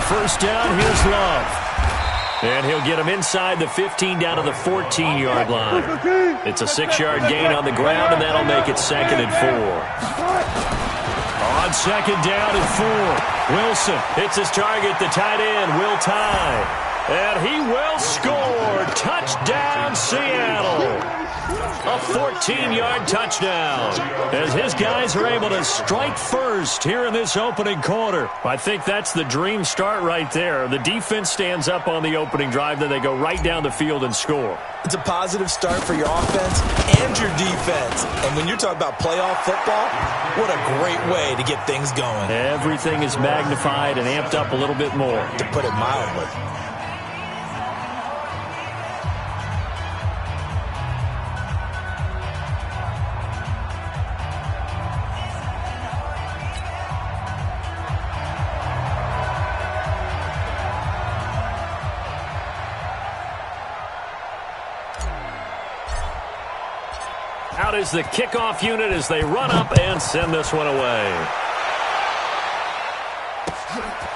first down. Here's Love. And he'll get him inside the 15 down to the 14-yard line. It's a 6-yard gain on the ground, and that'll make it 2nd and 4. On 2nd down and 4, Wilson hits his target, the tight end, Will Tye. And he will score. Touchdown, Seattle. A 14-yard touchdown as his guys are able to strike first here in this opening quarter. I think that's the dream start right there. The defense stands up on the opening drive, then they go right down the field and score. It's a positive start for your offense and your defense. And when you're talking about playoff football, what a great way to get things going. Everything is magnified and amped up a little bit more. To put it mildly. Out is the kickoff unit as they run up and send this one away.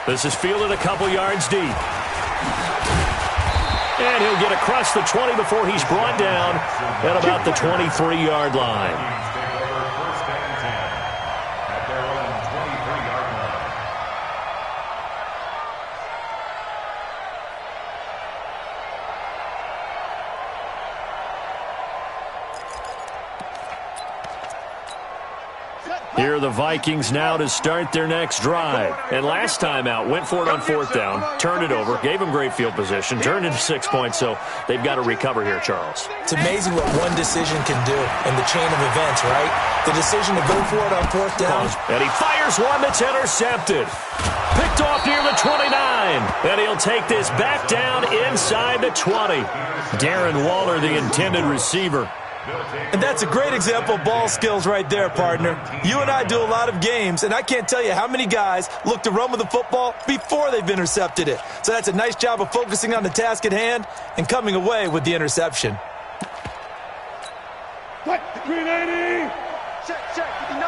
This is fielded a couple yards deep. And he'll get across the 20 before he's brought down at about the 23-yard line. Here are the Vikings now to start their next drive. And last time out, went for it on 4th down, turned it over, gave them great field position, turned into 6 points, so they've got to recover here, Charles. It's amazing what one decision can do in the chain of events, right? The decision to go for it on 4th down. And he fires one that's intercepted. Picked off near the 29. And he'll take this back down inside the 20. Darren Waller, the intended receiver. And that's a great example of ball skills right there, partner. You and I do a lot of games, and I can't tell you how many guys look to run with the football before they've intercepted it. So that's a nice job of focusing on the task at hand and coming away with the interception. What? 380! Check, 59.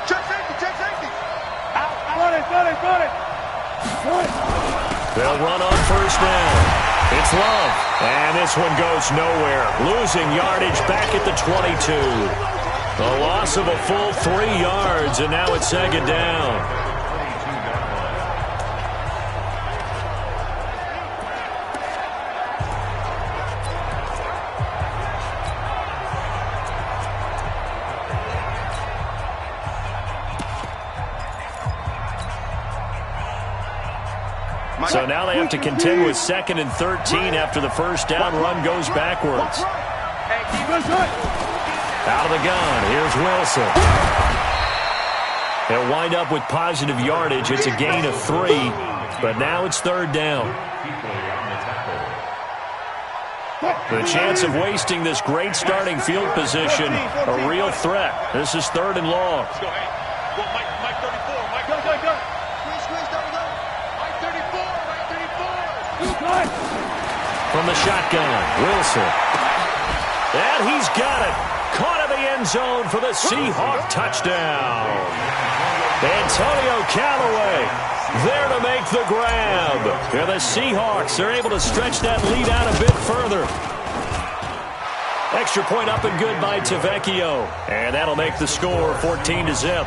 Check safety. Out. Run it. They'll run on first down. It's Love, and this one goes nowhere. Losing yardage back at the 22. A loss of a full 3 yards, and now it's 2nd down. So now they have to contend with 2nd and 13 after the first down run goes backwards. Out of the gun, here's Wilson. They'll wind up with positive yardage. It's a gain of 3, but now it's 3rd down. The chance of wasting this great starting field position, a real threat. This is 3rd and long. From the shotgun, Wilson. And he's got it. Caught in the end zone for the Seahawk touchdown. Antonio Callaway there to make the grab. And the Seahawks are able to stretch that lead out a bit further. Extra point up and good by Tavecchio. And that'll make the score 14-0.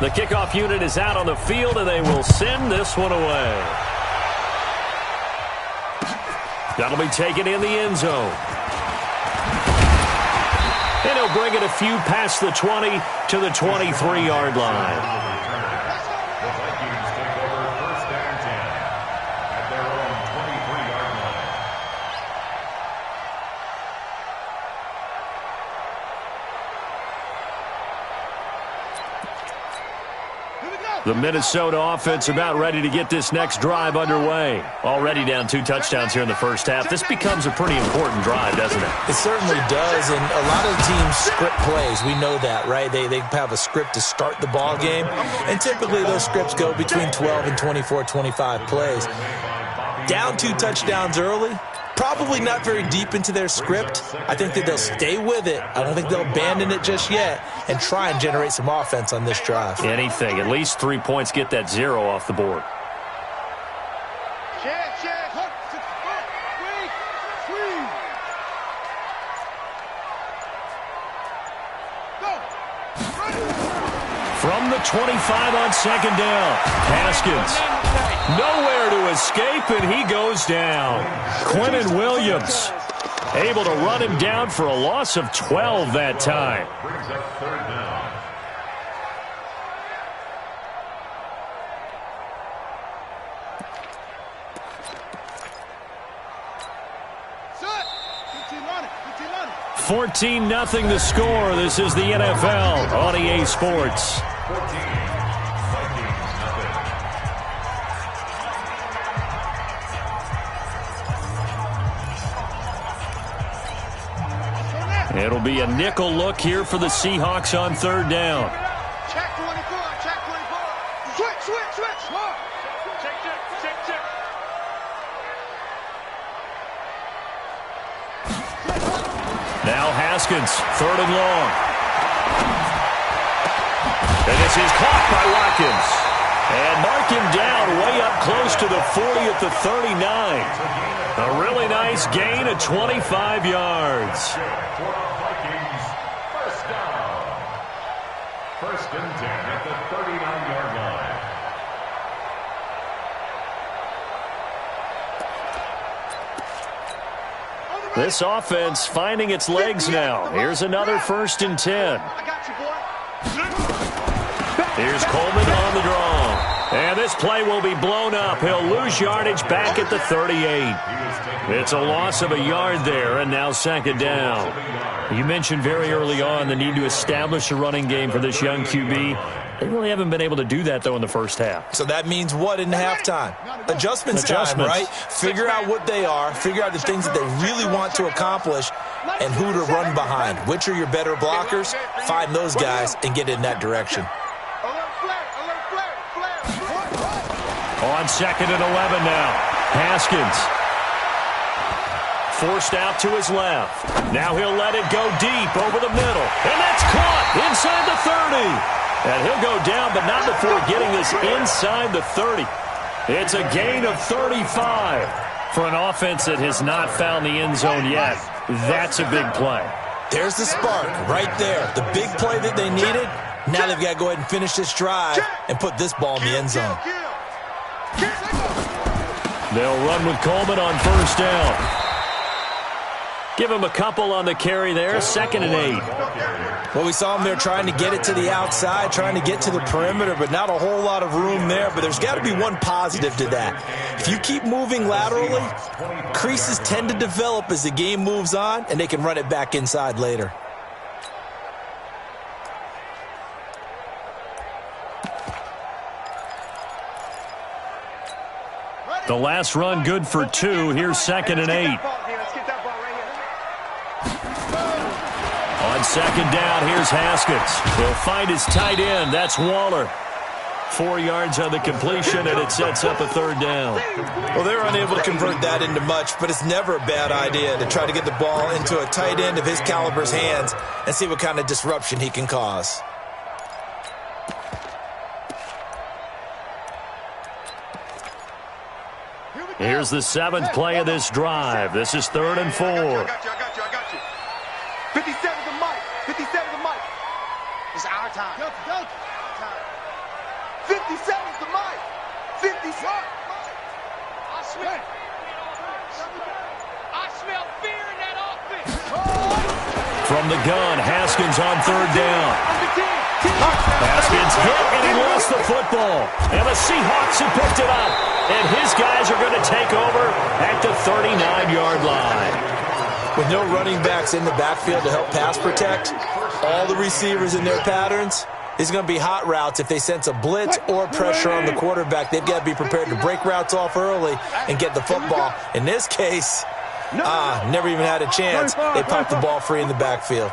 The kickoff unit is out on the field, and they will send this one away. That'll be taken in the end zone. And he'll bring it a few past the 20 to the 23-yard line. Here we go. The Minnesota offense about ready to get this next drive underway. Already down 2 touchdowns here in the first half. This becomes a pretty important drive, doesn't it? It certainly does, and a lot of teams script plays. We know that, right? They have a script to start the ball game, and typically those scripts go between 12 and 24, 25 plays. Down 2 touchdowns early, probably not very deep into their script. I think that they'll stay with it. I don't think they'll abandon it just yet and try and generate some offense on this drive. Anything. At least 3 points, get that 0 off the board. From the 25 on second down, Haskins. Nowhere to escape, and he goes down. Quentin Williams able to run him down for a loss of 12 that time. $14-0 the score. This is the NFL on EA Sports. It'll be a nickel look here for the Seahawks on third down. Check 24, check 24. Switch. Check. Now Haskins, third and long. And this is caught by Watkins. And mark him down way up close to the 40 at the 39. A really nice gain of 25 yards. First and 10 at the 39-yard line. This offense finding its legs now. Here's another first and 10. I got you, boy. Here's Coleman on the draw. And this play will be blown up. He'll lose yardage back at the 38. It's a loss of a yard there, and now second down. You mentioned very early on the need to establish a running game for this young QB. They really haven't been able to do that, though, in the first half. So that means what in halftime? Adjustments time, right? Figure out what they are, figure out the things that they really want to accomplish, and who to run behind. Which are your better blockers? Find those guys and get in that direction. On second and 11 now. Haskins. Forced out to his left. Now he'll let it go deep over the middle. And that's caught inside the 30. And he'll go down, but not before getting this inside the 30. It's a gain of 35. For an offense that has not found the end zone yet, that's a big play. There's the spark right there. The big play that they needed. Now they've got to go ahead and finish this drive and put this ball in the end zone. They'll run with Coleman on first down. Give him a couple on the carry there. Second and 8. Well, we saw him there trying to get it to the outside, trying to get to the perimeter, but not a whole lot of room there. But there's got to be one positive to that. If you keep moving laterally, creases tend to develop as the game moves on, and they can run it back inside later. The last run good for 2. Here's second and 8. On second down, here's Haskins. He'll find his tight end. That's Waller. 4 yards on the completion, and it sets up a third down. Well, they're unable to convert that into much, but it's never a bad idea to try to get the ball into a tight end of his caliber's hands and see what kind of disruption he can cause. Here's the 7th play of this drive. This is third and 4. I got you. 57 to Mike. 57 to Mike. It's our time. 57 to Mike. 57. I smell fear in that offense. From the gun, Haskins on third down. Haskins hit, and he lost the football. And the Seahawks have picked it up. And his guys are going to take over at the 39-yard line. With no running backs in the backfield to help pass protect, all the receivers in their patterns, These are going to be hot routes. If they sense a blitz or pressure on the quarterback, they've got to be prepared to break routes off early and get the football. In this case, never even had a chance. They popped the ball free in the backfield.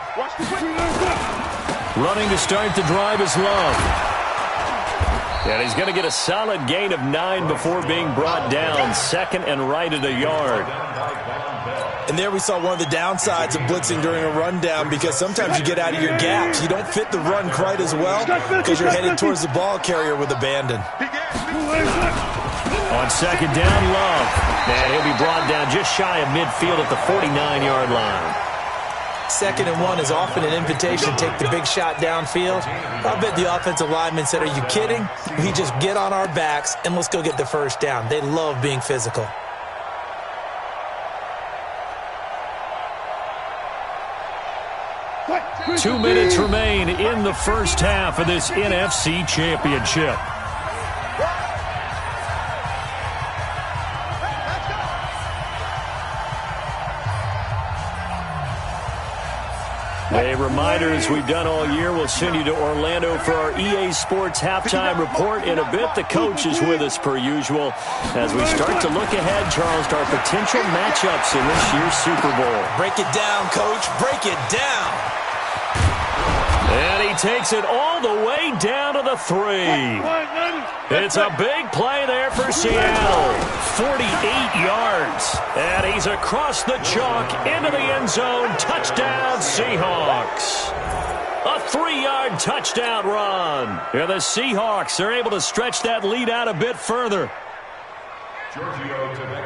Running to start the drive is Love. And he's going to get a solid gain of 9 before being brought down. Second and right at a yard. And there we saw one of the downsides of blitzing during a rundown, because sometimes you get out of your gaps. You don't fit the run quite as well because you're headed towards the ball carrier with abandon. On second down, Love. And he'll be brought down just shy of midfield at the 49-yard line. Second and 1 is often an invitation to take the big shot downfield. I bet the offensive lineman said, "Are you kidding? We just get on our backs and let's go get the first down." They love being physical. Two minutes remain in the first half of this NFC Championship. A reminder, as we've done all year, we'll send you to Orlando for our EA Sports halftime report in a bit. The coach is with us per usual as we start to look ahead, Charles, to our potential matchups in this year's Super Bowl. Break it down, Coach. Break it down. And he takes it all the way down to the 3. It's a big play there for Seattle. 48 yards. And he's across the chalk into the end zone. Touchdown, Seahawks. A 3-yard touchdown run. And the Seahawks are able to stretch that lead out a bit further.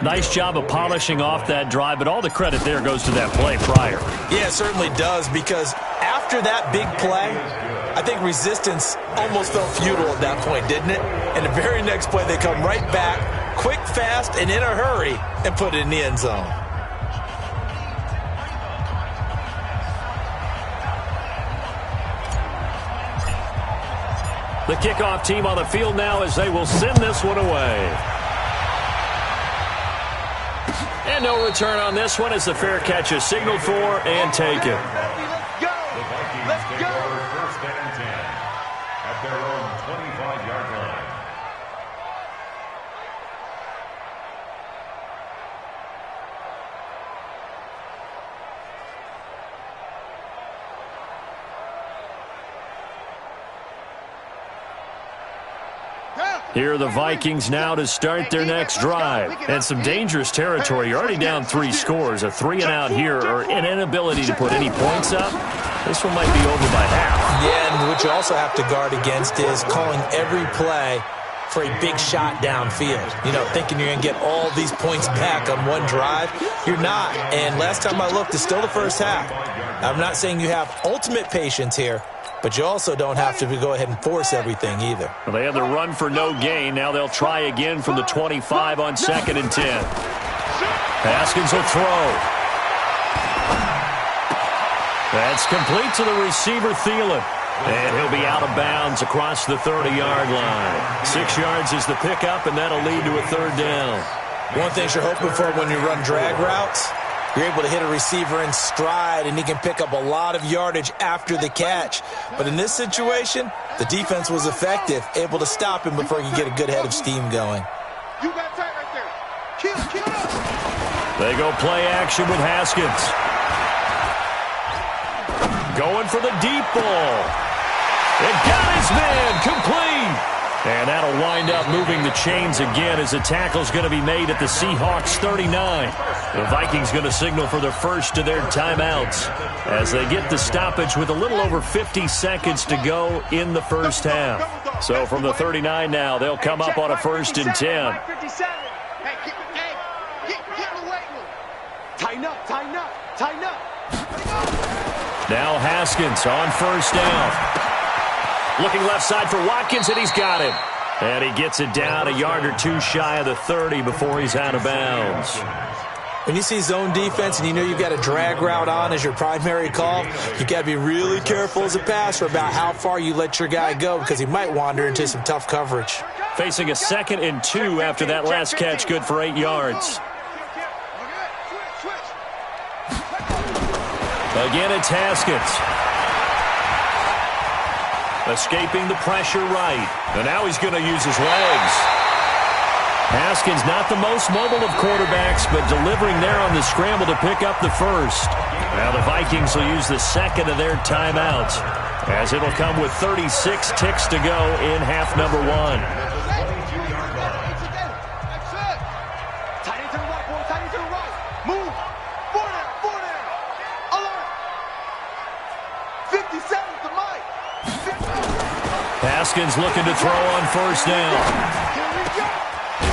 Nice job of polishing off that drive, but all the credit there goes to that play prior. Yeah, it certainly does, because after that big play, I think resistance almost felt futile at that point, didn't it? And the very next play, they come right back, quick, fast, and in a hurry, and put it in the end zone. The kickoff team on the field now as they will send this one away. And no return on this one as the fair catch is signaled for and taken. Let's go. First and 10 at their own 25-yard line. Here are the Vikings now to start their next drive. And some dangerous territory. You're already down 3 scores. A 3-and-out here, or an inability to put any points up. This one might be over by half. Yeah, and what you also have to guard against is calling every play for a big shot downfield. You know, thinking you're going to get all these points back on one drive. You're not. And last time I looked, it's still the first half. I'm not saying you have ultimate patience here, but you also don't have to go ahead and force everything either. Well, they had the run for no gain. Now they'll try again from the 25 on second and 10. Haskins will throw. That's complete to the receiver, Thielen. And he'll be out of bounds across the 30-yard line. 6 yards is the pickup, and that'll lead to a third down. One thing you're hoping for when you run drag routes, you're able to hit a receiver in stride, and he can pick up a lot of yardage after the catch. But in this situation, the defense was effective, able to stop him before he could get a good head of steam going. You got tight right there. Kill. They go play action with Haskins. Going for the deep ball. It got his man complete. And that'll wind up moving the chains again as the tackle's going to be made at the Seahawks 39. The Vikings going to signal for the first of their timeouts as they get the stoppage with a little over 50 seconds to go in the first half. So from the 39 now, they'll come up on a 1st and 10. Tighten up. Now Haskins on 1st down. Looking left side for Watkins, and he's got him. And he gets it down a yard or 2 shy of the 30 before he's out of bounds. When you see zone defense and you know you've got a drag route on as your primary call, you got to be really careful as a passer about how far you let your guy go, because he might wander into some tough coverage. Facing a 2nd and 2 after that last catch, good for 8 yards. Again, it's Haskins. Escaping the pressure right. And now he's going to use his legs. Haskins not the most mobile of quarterbacks, but delivering there on the scramble to pick up the first. Now the Vikings will use the second of their timeouts, as it'll come with 36 ticks to go in half number one. Haskins looking to throw on first down.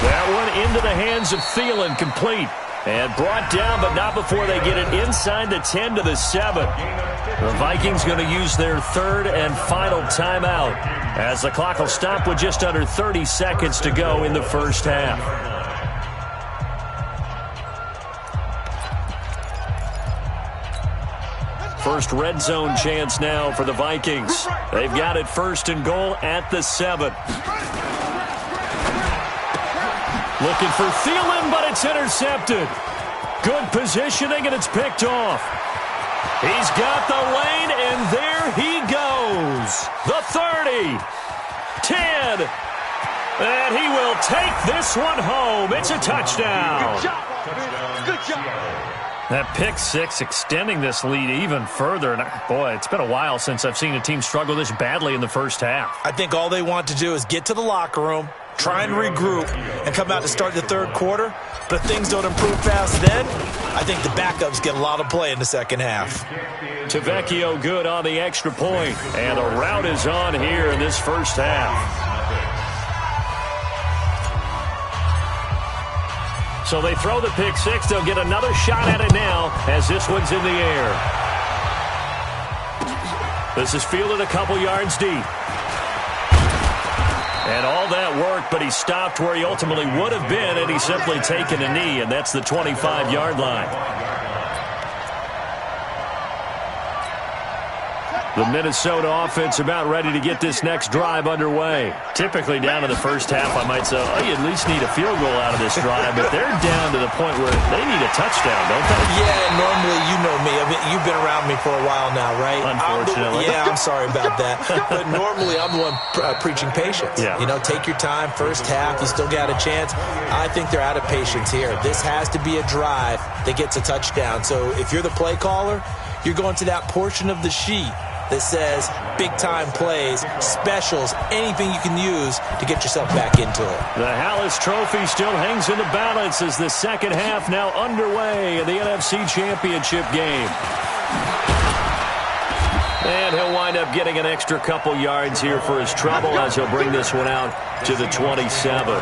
That one into the hands of Thielen, complete. And brought down, but not before they get it inside the 10 to the 7. The Vikings going to use their third and final timeout, as the clock will stop with just under 30 seconds to go in the first half. First red zone chance now for the Vikings. They've got it first and goal at the 7. Looking for Thielen, but it's intercepted. Good positioning, and it's picked off. He's got the lane, and there he goes. The 30, 10, and he will take this one home. It's a touchdown. Good job. Good job. That pick six extending this lead even further. And boy, it's been a while since I've seen a team struggle this badly in the first half. I think all they want to do is get to the locker room, try and regroup, and come out to start the third quarter. But if things don't improve fast then, I think the backups get a lot of play in the second half. Tavecchio good on the extra point. And the rout is on here in this first half. So they throw the pick six. They'll get another shot at it now as this one's in the air. This is fielded a couple yards deep. And all that work, but he stopped where he ultimately would have been, and he's simply taken a knee, and that's the 25-yard line. The Minnesota offense about ready to get this next drive underway. Typically down to the first half, I might say, oh, you at least need a field goal out of this drive, but they're down to the point where they need a touchdown, don't they? Yeah, normally, you know me. I mean, you've been around me for a while now, right? Unfortunately. I'm sorry about that. But normally, I'm the one preaching patience. Yeah. You know, take your time, first half, you still got a chance. I think they're out of patience here. This has to be a drive that gets a touchdown. So if you're the play caller, you're going to that portion of the sheet that says big-time plays, specials, anything you can use to get yourself back into it. The Hallis Trophy still hangs in the balance as the second half now underway in the NFC Championship game. And he'll wind up getting an extra couple yards here for his trouble as he'll bring this one out to the 27.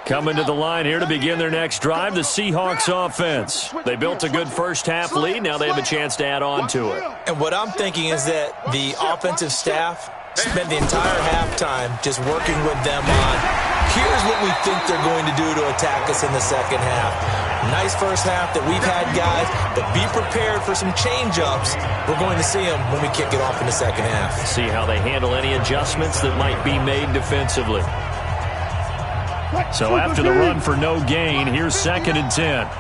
Coming to the line here to begin their next drive, the Seahawks offense. They built a good first half lead. Now they have a chance to add on to it. And what I'm thinking is that the offensive staff spent the entire halftime just working with them on, here's what we think they're going to do to attack us in the second half. Nice first half that we've had, guys, but be prepared for some change-ups. We're going to see them when we kick it off in the second half. See how they handle any adjustments that might be made defensively. So after the run for no gain, here's 2nd and 10. Oh,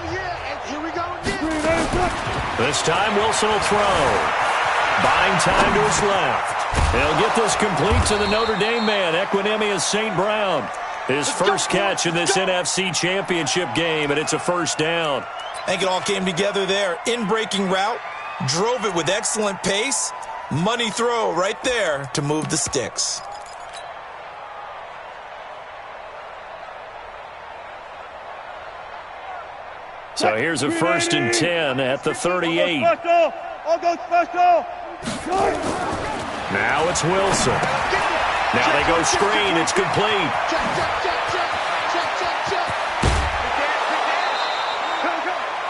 yeah. And here we go again. This time Wilson will throw. Buying time to his left. He'll get this complete to the Notre Dame man, Equinemius St. Brown. His first catch in this NFC Championship game, and it's a first down. I think it all came together there. In-breaking route, drove it with excellent pace. Money throw right there to move the sticks. So here's a 1st and 10 at the 38. I'll go special. Now it's Wilson. Now they go screen. It's complete.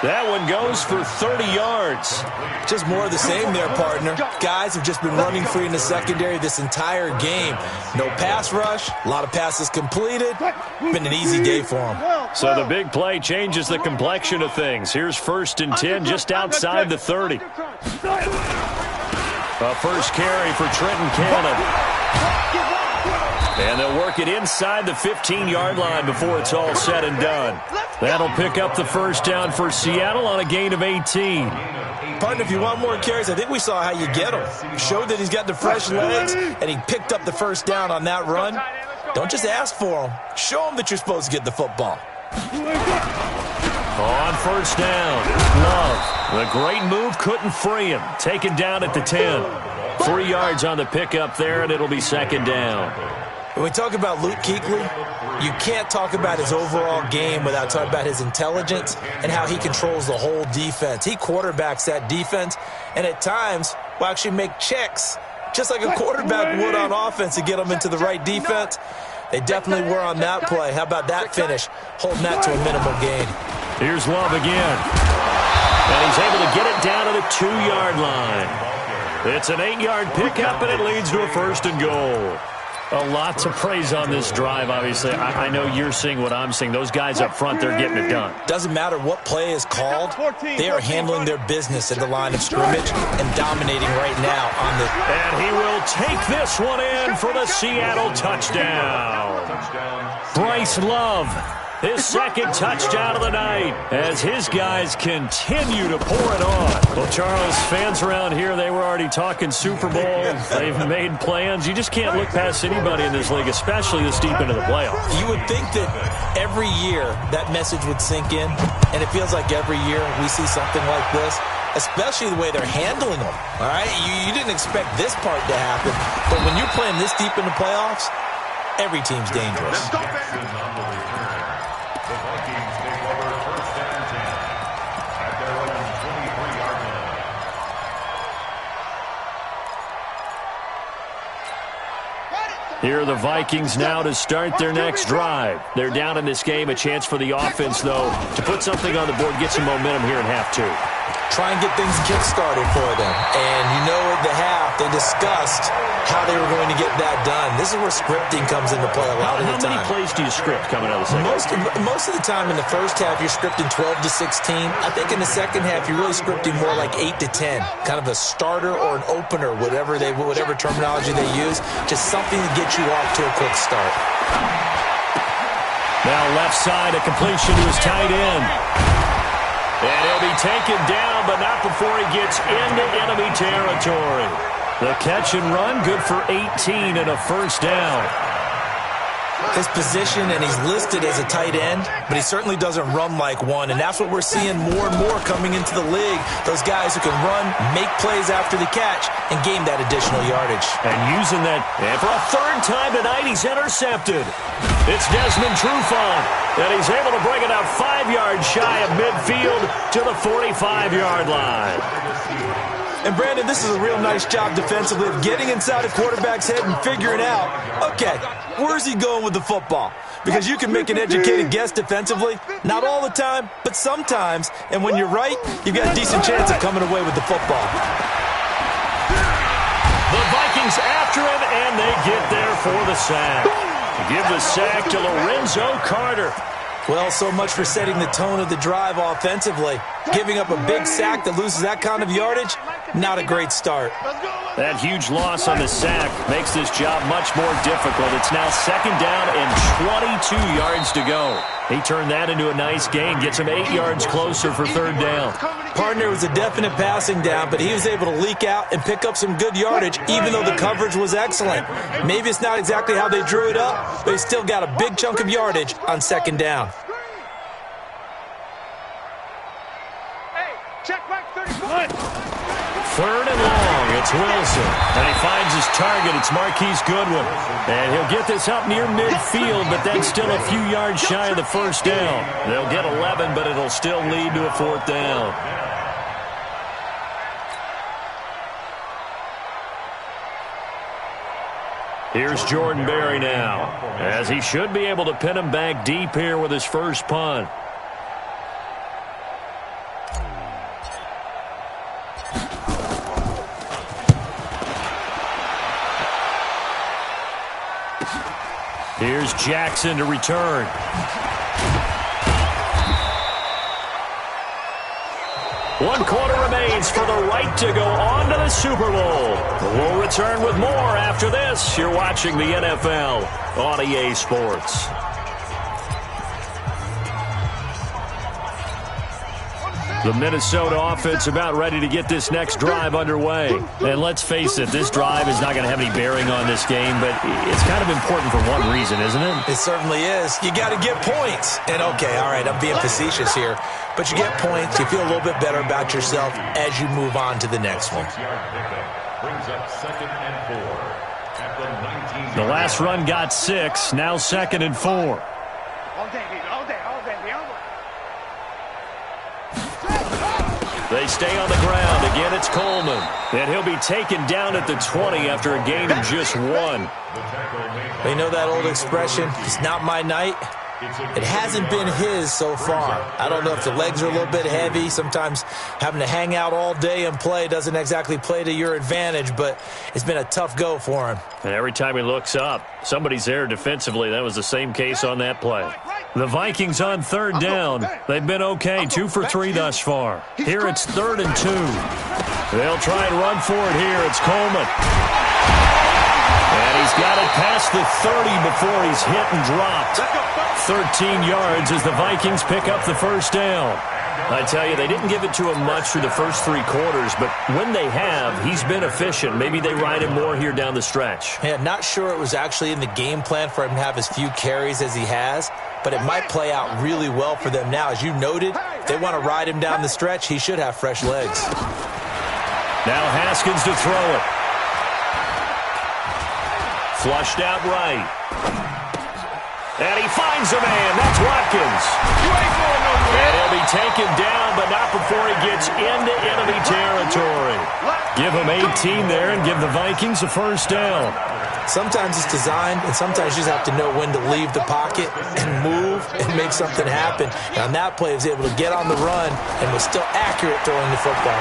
That one goes for 30 yards. Just more of the same there, partner. Guys have just been running free in the secondary this entire game. No pass rush, a lot of passes completed. Been an easy day for them. So the big play changes the complexion of things. Here's 1st and 10 just outside the 30. A first carry for Trenton Cannon. And they'll work it inside the 15-yard line before it's all said and done. That'll pick up the first down for Seattle on a gain of 18. Partner, if you want more carries, I think we saw how you get him. Showed that he's got the fresh legs, and he picked up the first down on that run. Don't just ask for him. Show him that you're supposed to get the football. On first down, Love. The great move couldn't free him. Taken down at the 10. 3 yards on the pickup there, and it'll be second down. When we talk about Luke Kuechly, you can't talk about his overall game without talking about his intelligence and how he controls the whole defense. He quarterbacks that defense, and at times will actually make checks, just like a quarterback would on offense to get them into the right defense. They definitely were on that play. How about that finish, holding that to a minimal gain. Here's Love again. And he's able to get it down to the 2-yard line. It's an 8-yard pickup, and it leads to a first and goal. A lot to praise on this drive, obviously. I know you're seeing what I'm seeing. Those guys up front, they're getting it done. Doesn't matter what play is called. They are handling their business at the line of scrimmage and dominating right now on the... And he will take this one in for the Seattle touchdown. Bryce Love, his second touchdown of the night as his guys continue to pour it on. Well, Charles, fans around here, they were already talking Super Bowl. They've made plans. You just can't look past anybody in this league, especially this deep into the playoffs. You would think that every year that message would sink in, and it feels like every year we see something like this, especially the way they're handling them. All right, you didn't expect this part to happen, but when you're playing this deep in the playoffs, every team's dangerous. The Vikings take over first and 10 at their own 23-yard line. Here are the Vikings now to start their next drive. They're down in this game. A chance for the offense, though, to put something on the board, get some momentum here in half 2. Try and get things kick-started for them. And you know at the half, they discussed how they were going to get that done. This is where scripting comes into play a lot of the time. How many plays do you script coming out of the second half? Most of the time in the first half, you're scripting 12 to 16. I think in the second half, you're really scripting more like 8 to 10. Kind of a starter or an opener, whatever terminology they use. Just something to get you off to a quick start. Now left side, a completion to his tight end. And he'll be taken down, but not before he gets into enemy territory. The catch and run, good for 18 and a first down. His position, and he's listed as a tight end, but he certainly doesn't run like one, and that's what we're seeing more and more coming into the league. Those guys who can run, make plays after the catch, and gain that additional yardage. And using that, and for a third time tonight, he's intercepted. It's Desmond Trufant, and he's able to bring it out 5 yards shy of midfield to the 45-yard line. And, Brandon, this is a real nice job defensively of getting inside a quarterback's head and figuring out, okay, where's he going with the football? Because you can make an educated guess defensively, not all the time, but sometimes. And when you're right, you've got a decent chance of coming away with the football. The Vikings after him, and they get there for the sack. Give the sack to Lorenzo Carter. Well, so much for setting the tone of the drive offensively. Giving up a big sack that loses that kind of yardage, not a great start. That huge loss on the sack makes this job much more difficult. It's now second down and 22 yards to go. He turned that into a nice gain, gets him 8 yards closer for third down. Partner was a definite passing down, but he was able to leak out and pick up some good yardage, even though the coverage was excellent. Maybe it's not exactly how they drew it up, but he still got a big chunk of yardage on second down. Third and long, it's Wilson. And he finds his target, it's Marquise Goodwin. And he'll get this up near midfield, but that's still a few yards shy of the first down. They'll get 11, but it'll still lead to a fourth down. Here's Jordan Berry now, as he should be able to pin him back deep here with his first punt. Here's Jackson to return. 1 quarter remains for the right to go on to the Super Bowl. We'll return with more after this. You're watching the NFL on EA Sports. The Minnesota offense about ready to get this next drive underway. And let's face it, this drive is not going to have any bearing on this game, but it's kind of important for one reason, isn't it? It certainly is. You got to get points. And okay, all right, I'm being facetious here, but you get points, you feel a little bit better about yourself as you move on to the next one. The last run got 6, now 2nd and 4. They stay on the ground. Again, it's Coleman. And he'll be taken down at the 20 after a gain of just 1. You know that old expression, it's not my night? It hasn't been his so far. I don't know if the legs are a little bit heavy. Sometimes having to hang out all day and play doesn't exactly play to your advantage, but it's been a tough go for him. And every time he looks up, somebody's there defensively. That was the same case on that play. The Vikings on 3rd down. They've been okay, 2 for 3 thus far. Here it's 3rd and 2. They'll try and run for it here. It's Coleman. And he's got it past the 30 before he's hit and dropped. 13 yards as the Vikings pick up the first down. I tell you, they didn't give it to him much through the first 3 quarters, but when they have, he's been efficient. Maybe they ride him more here down the stretch. Yeah, not sure it was actually in the game plan for him to have as few carries as he has, but it might play out really well for them now. As you noted, if they want to ride him down the stretch, he should have fresh legs. Now Haskins to throw it. Flushed out right. And he finds a man. That's Watkins. And he'll be taken down, but not before he gets into enemy territory. Give him 18 there and give the Vikings a first down. Sometimes it's designed, and sometimes you just have to know when to leave the pocket and move and make something happen. And on that play, he was able to get on the run and was still accurate throwing the football.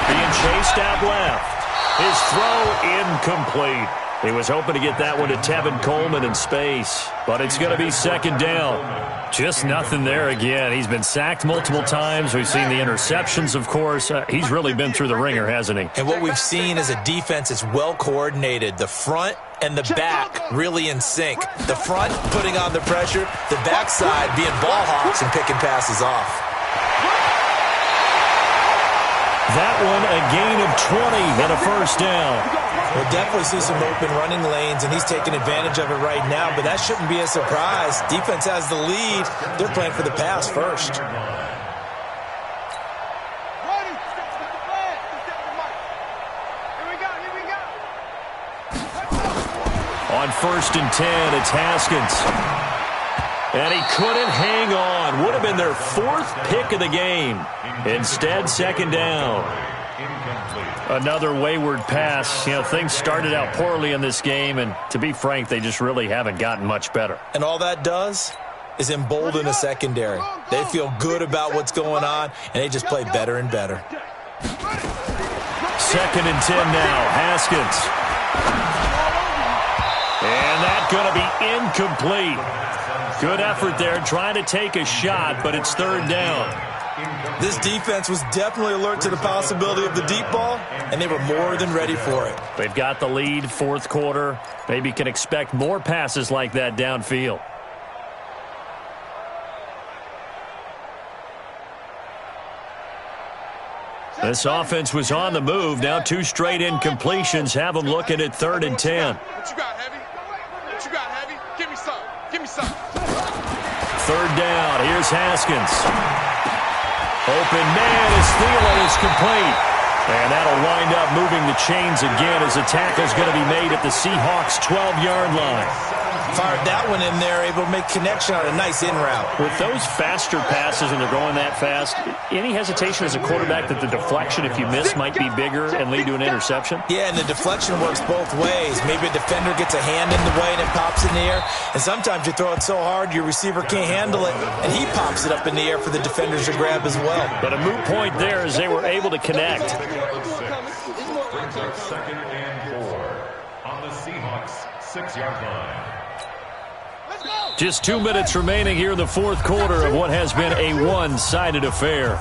Being chased out left. His throw incomplete. He was hoping to get that one to Tevin Coleman in space, but it's going to be 2nd down. Just nothing there again. He's been sacked multiple times. We've seen the interceptions, of course. He's really been through the ringer, hasn't he? And what we've seen is a defense that's well coordinated. The front and the back really in sync. The front putting on the pressure, the backside being ball hawks and picking passes off. That one a gain of 20 and a first down. We'll definitely see some open running lanes, and he's taking advantage of it right now, but that shouldn't be a surprise. Defense has the lead. They're playing for the pass first. On 1st and 10, it's Haskins. And he couldn't hang on. Would have been their 4th pick of the game. Instead, 2nd down. Another wayward pass. You know, things started out poorly in this game, and to be frank, they just really haven't gotten much better. And all that does is embolden a secondary. They feel good about what's going on, and they just play better and better. 2nd and 10 now. Haskins. And that's going to be incomplete. Good effort there, trying to take a shot, but it's 3rd down. This defense was definitely alert to the possibility of the deep ball, and they were more than ready for it. They've got the lead, 4th quarter. Maybe can expect more passes like that downfield. This offense was on the move. Now 2 straight incompletions have them looking at 3rd and 10. What you got, Heavy? What you got, Heavy? Give me some. Give me some. 3rd down. Here's Haskins. Open man as Thielen is complete. And that'll wind up moving the chains again as the tackle's going to be made at the Seahawks' 12-yard line. Fired that one in there, able to make connection on a nice in route. With those faster passes and they're going that fast, any hesitation as a quarterback that the deflection, if you miss, might be bigger and lead to an interception? Yeah, and the deflection works both ways. Maybe a defender gets a hand in the way and it pops in the air. And sometimes you throw it so hard your receiver can't handle it, and he pops it up in the air for the defenders to grab as well. But a moot point there as they were able to connect. Brings up 2nd and 4 on the Seahawks' 6-yard line. Just 2 minutes remaining here in the 4th quarter of what has been a one-sided affair.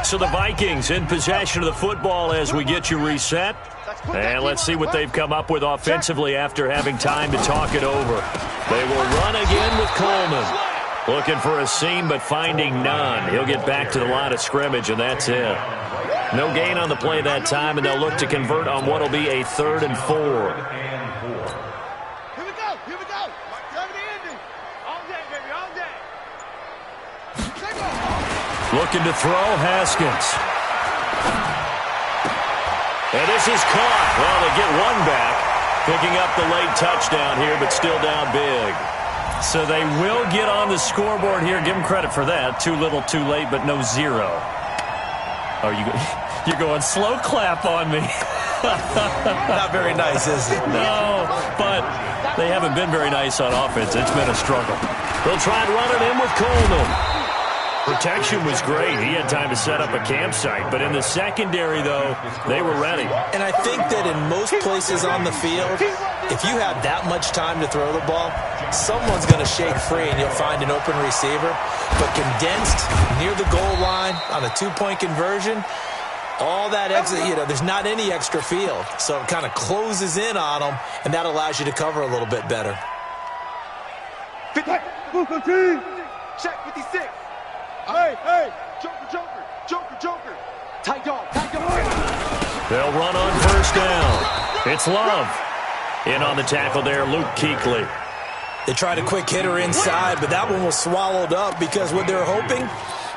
So the Vikings in possession of the football as we get you reset. And let's see what they've come up with offensively after having time to talk it over. They will run again with Coleman. Looking for a seam, but finding none. He'll get back to the line of scrimmage, and that's it. No gain on the play that time, and they'll look to convert on what will be a 3rd and 4. Here we go. Here we go. Time to end it. All day, baby. All day. Looking to throw, Haskins. And this is caught. Well, they get one back. Picking up the late touchdown here, but still down big. So they will get on the scoreboard here. Give them credit for that. Too little, too late, but no 0. Oh, you're going slow clap on me. Not very nice, is it? No, but they haven't been very nice on offense. It's been a struggle. They'll try and run it in with Coleman. Protection was great. He had time to set up a campsite. But in the secondary, though, they were ready. And I think that in most places on the field, if you have that much time to throw the ball, someone's going to shake free and you'll find an open receiver. But condensed near the goal line on a 2-point conversion, all that extra, there's not any extra field. So it kind of closes in on them, and that allows you to cover a little bit better. Check 56. Hey, hey. Joker. Tight dog. They'll run on 1st down. It's Love. In on the tackle there, Luke Kuechly. They tried a quick hitter inside, but that one was swallowed up because what they're hoping,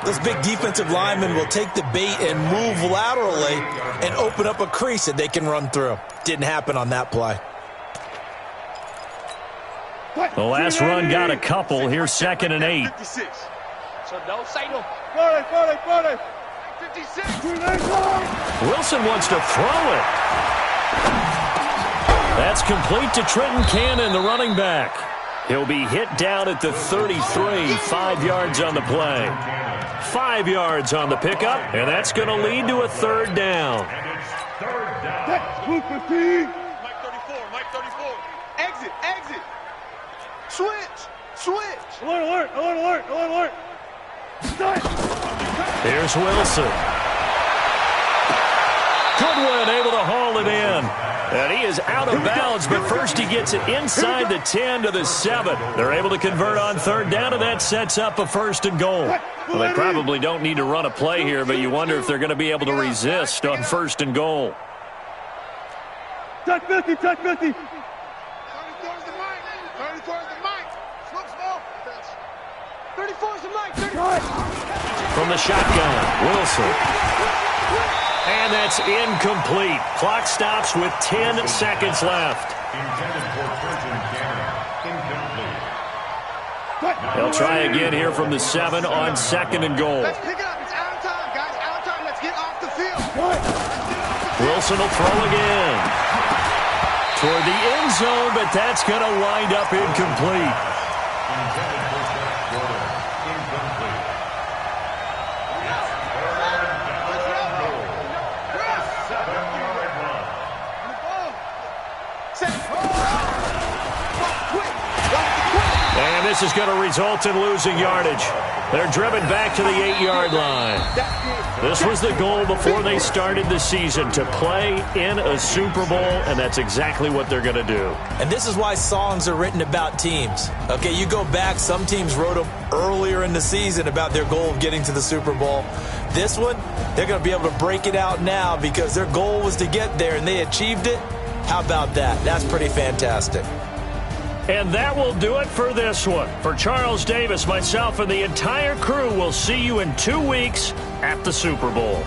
those big defensive linemen will take the bait and move laterally and open up a crease that they can run through. Didn't happen on that play. The last run got a couple. Here's 2nd and 8. 56. So don't say no. 40. 56. Wilson wants to throw it. That's complete to Trenton Cannon, the running back. He'll be hit down at the 33, 5 yards on the play. 5 yards on the pickup, and that's going to lead to a 3rd down. Mike 34. Exit. Switch. Alert. Here's Wilson. Goodwin able to haul it in. And he is out of bounds, but first he gets it inside the 10 to the 7. They're able to convert on 3rd down, and that sets up a 1st and goal. Well, they probably don't need to run a play here, but you wonder if they're going to be able to resist on 1st and goal. Check 50. 34 is the mic. From the shotgun, Wilson. And that's incomplete. Clock stops with 10 seconds left. They'll try again here from the 7 on 2nd and goal. Let's pick it up. It's out of time, guys. Out of time. Let's get off the field. Wilson will throw again. Toward the end zone, but that's going to wind up incomplete. And this is going to result in losing yardage. They're driven back to the 8-yard line. This was the goal before they started the season, to play in a Super Bowl, and that's exactly what they're going to do. And this is why songs are written about teams. Okay, you go back, some teams wrote them earlier in the season about their goal of getting to the Super Bowl. This one, they're going to be able to break it out now because their goal was to get there, and they achieved it. How about that? That's pretty fantastic. And that will do it for this one. For Charles Davis, myself, and the entire crew, we'll see you in 2 weeks at the Super Bowl.